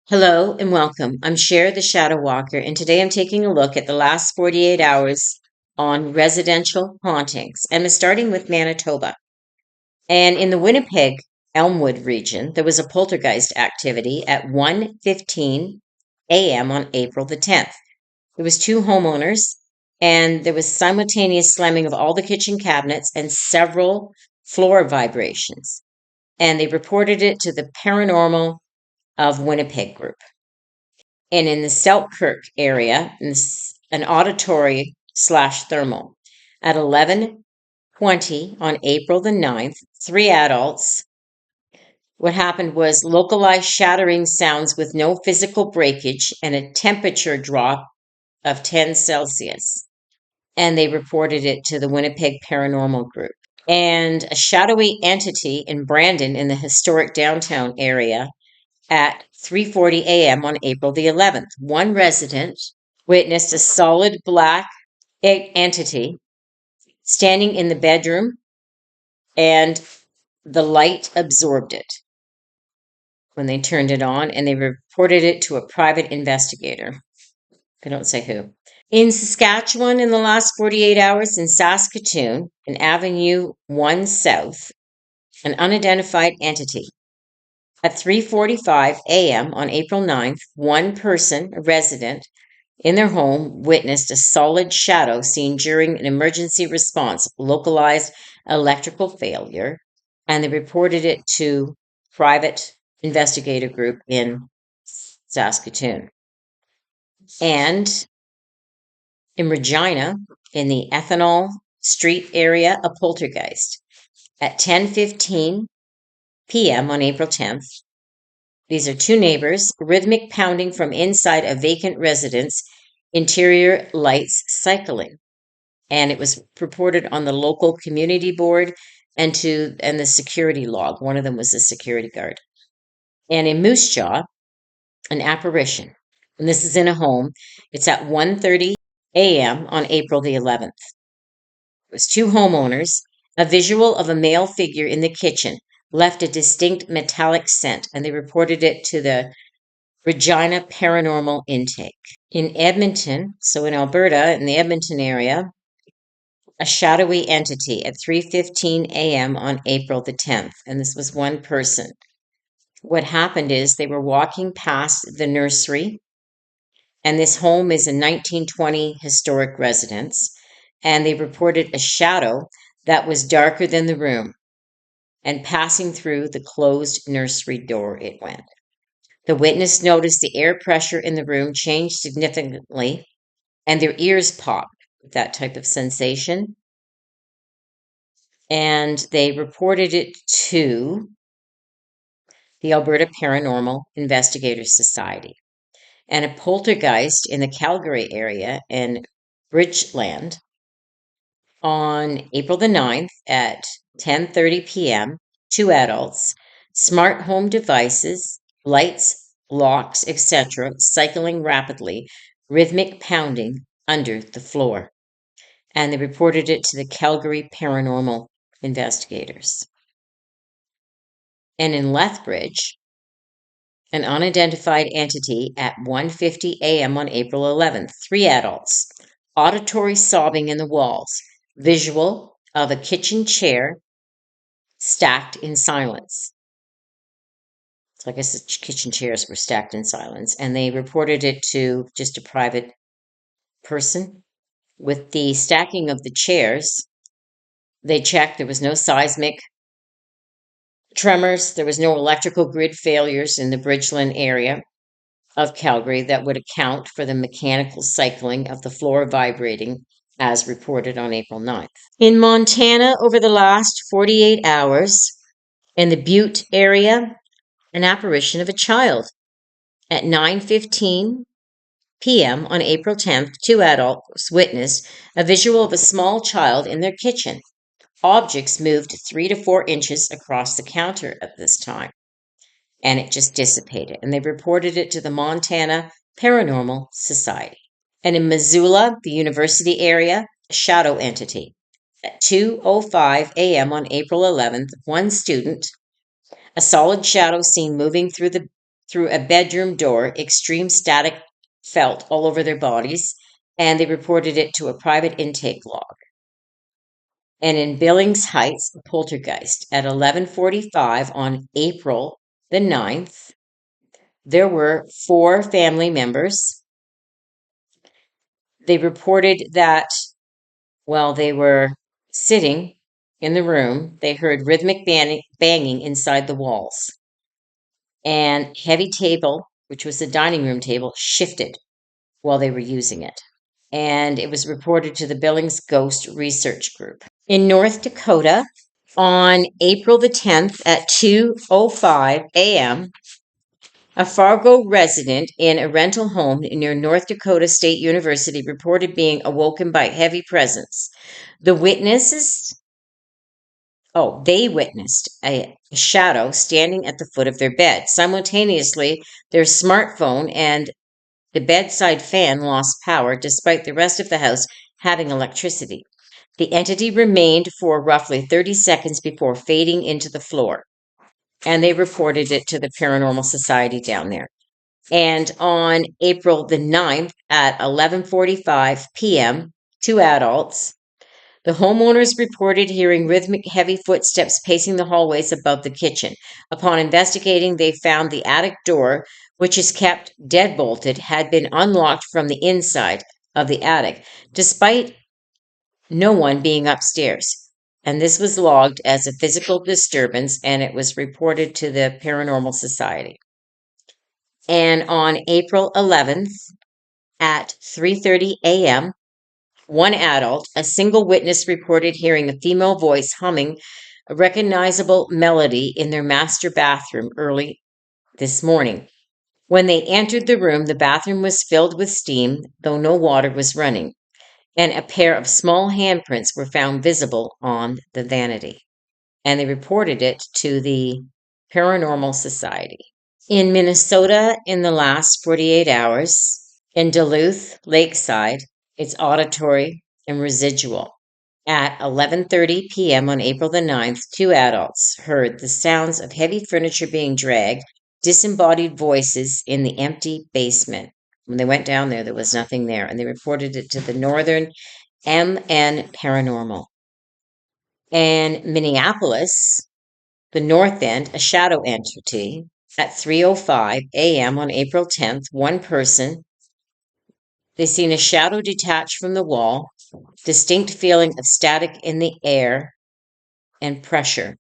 Hello and welcome. I'm Cher the Shadow Walker, and today I'm taking a look at the last 48 hours on residential hauntings. And I'm starting with Manitoba. And in the Winnipeg Elmwood region, there was a poltergeist activity at 1:15 a.m. on April the 10th. There was two homeowners, and there was simultaneous slamming of all the kitchen cabinets and several floor vibrations. And they reported it to the Paranormal of Winnipeg group. And in the Selkirk area, an auditory slash thermal. At 11:20 on April the 9th, three adults. What happened was localized shattering sounds with no physical breakage and a temperature drop of 10 Celsius. And they reported it to the Winnipeg Paranormal Group. And a shadowy entity in Brandon in the historic downtown area at 3:40 a.m. on April the 11th. One resident witnessed a solid black entity standing in the bedroom, and the light absorbed it when they turned it on, and they reported it to a private investigator. I don't say who. In Saskatchewan, in the last 48 hours, in Saskatoon, in Avenue 1 South, an unidentified entity. At 3:45 a.m. on April 9th, one person, a resident, in their home witnessed a solid shadow seen during an emergency response, localized electrical failure, and they reported it to private investigator group in Saskatoon. And in Regina, in the Ethanol Street area, a poltergeist. At 10:15 p.m. on April 10th, these are two neighbors, rhythmic pounding from inside a vacant residence, interior lights cycling. And it was reported on the local community board and the security log. One of them was a security guard. And in Moose Jaw, an apparition. And this is in a home. It's at 1:30 a.m. on April the 11th. It was two homeowners. A visual of a male figure in the kitchen left a distinct metallic scent, and they reported it to the Regina Paranormal Intake. In Edmonton, so in Alberta, in the Edmonton area, a shadowy entity at 3:15 a.m. on April the 10th, and this was one person. What happened is they were walking past the nursery, and this home is a 1920 historic residence, and they reported a shadow that was darker than the room, and passing through the closed nursery door it went. The witness noticed the air pressure in the room changed significantly, and their ears popped with that type of sensation. And they reported it to the Alberta Paranormal Investigators Society. And a poltergeist in the Calgary area in Bridgeland on April the 9th at 10:30 p.m., two adults, smart home devices, lights, locks, etc., cycling rapidly, rhythmic pounding under the floor. And they reported it to the Calgary Paranormal Investigators. And in Lethbridge, an unidentified entity at 1:50 a.m. on April 11th, three adults, auditory sobbing in the walls, visual of a kitchen chair stacked in silence. So I guess the kitchen chairs were stacked in silence, and they reported it to just a private person. With the stacking of the chairs, they checked there was no seismic tremors, there was no electrical grid failures in the Bridgeland area of Calgary that would account for the mechanical cycling of the floor vibrating as reported on April 9th. In Montana, over the last 48 hours, in the Butte area, an apparition of a child. At 9:15 p.m. on April 10th, two adults witnessed a visual of a small child in their kitchen. Objects moved 3 to 4 inches across the counter at this time, and it just dissipated. And they reported it to the Montana Paranormal Society. And in Missoula, the university area, a shadow entity. At 2:05 a.m. on April 11th, one student, a solid shadow seen moving through the through a bedroom door, extreme static felt all over their bodies, and they reported it to a private intake log. And in Billings Heights, a poltergeist at 11:45 on April the 9th, there were 4 family members. They reported that while they were sitting in the room, they heard rhythmic banging inside the walls. And heavy table, which was the dining room table, shifted while they were using it. And it was reported to the Billings Ghost Research Group. In North Dakota, on April the 10th at 2:05 a.m., a Fargo resident in a rental home near North Dakota State University reported being awoken by heavy presence. They witnessed a shadow standing at the foot of their bed. Simultaneously, their smartphone and the bedside fan lost power despite the rest of the house having electricity. The entity remained for roughly 30 seconds before fading into the floor, and they reported it to the Paranormal Society down there. And on April the 9th at 11:45 p.m., 2 adults, the homeowners reported hearing rhythmic heavy footsteps pacing the hallways above the kitchen. Upon investigating, they found the attic door, which is kept deadbolted, had been unlocked from the inside of the attic, despite no one being upstairs. And this was logged as a physical disturbance, and it was reported to the Paranormal Society. And on April 11th at 3:30 a.m., 1 adult, a single witness, reported hearing a female voice humming a recognizable melody in their master bathroom early this morning. When they entered the room, the bathroom was filled with steam, though no water was running, and a pair of small handprints were found visible on the vanity. And they reported it to the Paranormal Society. In Minnesota, in the last 48 hours, in Duluth, Lakeside, it's auditory and residual. At 11:30 p.m. on April the 9th, 2 adults heard the sounds of heavy furniture being dragged, disembodied voices in the empty basement. When they went down there, there was nothing there, and they reported it to the Northern MN Paranormal. And Minneapolis, the North End, a shadow entity, at 3:05 a.m. on April 10th, one person, they seen a shadow detach from the wall, distinct feeling of static in the air and pressure,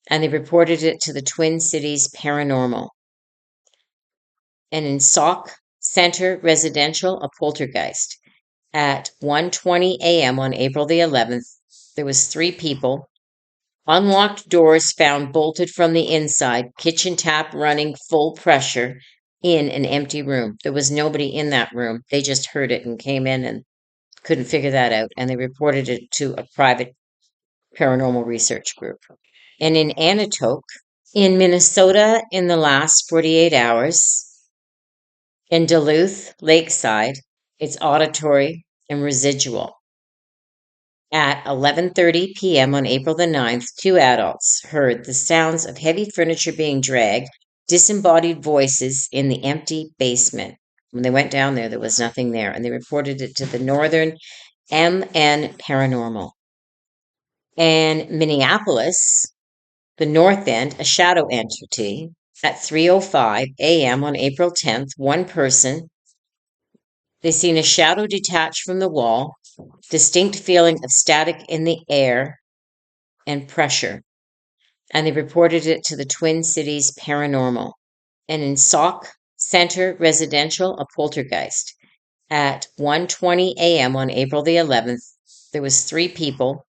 and they reported it to the Twin Cities Paranormal. And in Sauk Center Residential, a poltergeist. At 1:20 a.m. on April the 11th, there was 3 people. Unlocked doors found bolted from the inside, kitchen tap running full pressure in an empty room. There was nobody in that room. They just heard it and came in and couldn't figure that out, and they reported it to a private paranormal research group. And in Anatoke, in Minnesota, in the last 48 hours, in Duluth, Lakeside, it's auditory and residual. At 11:30 p.m. on April the 9th, 2 adults heard the sounds of heavy furniture being dragged, disembodied voices in the empty basement. When they went down there, there was nothing there, and they reported it to the Northern MN Paranormal. And Minneapolis, the North End, a shadow entity, at 3:05 a.m. on April 10th, one person, they seen a shadow detach from the wall, distinct feeling of static in the air and pressure, and they reported it to the Twin Cities Paranormal. And in Sauk Center Residential, a poltergeist. At 1:20 a.m. on April the 11th, there was 3 people.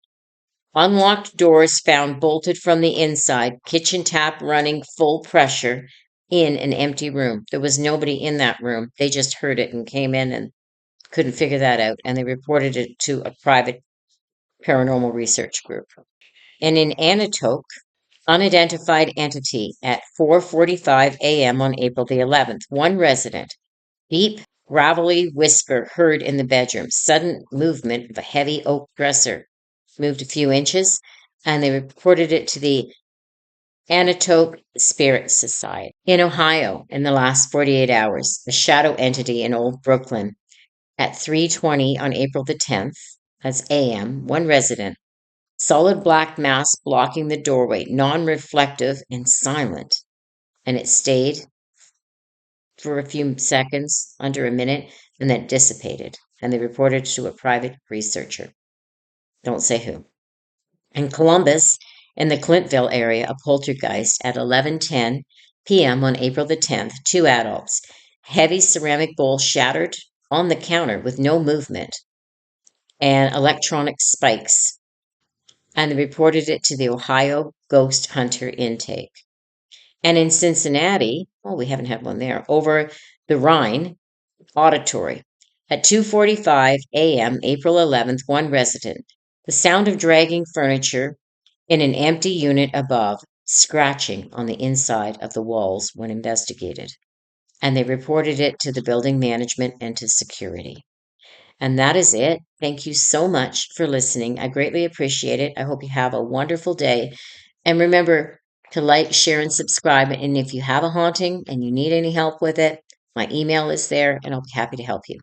Unlocked doors found bolted from the inside, kitchen tap running full pressure in an empty room. There was nobody in that room. They just heard it and came in and couldn't figure that out, and they reported it to a private paranormal research group. And in Anatoke, unidentified entity at 4:45 a.m. on April the 11th, one resident, deep, gravelly whisper heard in the bedroom, sudden movement of a heavy oak dresser, moved a few inches, and they reported it to the Anatope Spirit Society. In Ohio, in the last 48 hours, a shadow entity in Old Brooklyn at 3:20 on April the 10th, that's AM, one resident, solid black mass blocking the doorway, non-reflective and silent. And it stayed for a few seconds, under a minute, and then dissipated. And they reported to a private researcher. Don't say who. In Columbus, in the Clintville area, a poltergeist at 11:10 p.m. on April the 10th, two adults. Heavy ceramic bowl shattered on the counter with no movement and electronic spikes. And they reported it to the Ohio Ghost Hunter Intake. And in Cincinnati, oh, we haven't had one there, over the Rhine Auditory. At 2:45 a.m., April 11th, one resident. The sound of dragging furniture in an empty unit above, scratching on the inside of the walls when investigated. And they reported it to the building management and to security. And that is it. Thank you so much for listening. I greatly appreciate it. I hope you have a wonderful day. And remember to like, share, and subscribe. And if you have a haunting and you need any help with it, my email is there and I'll be happy to help you.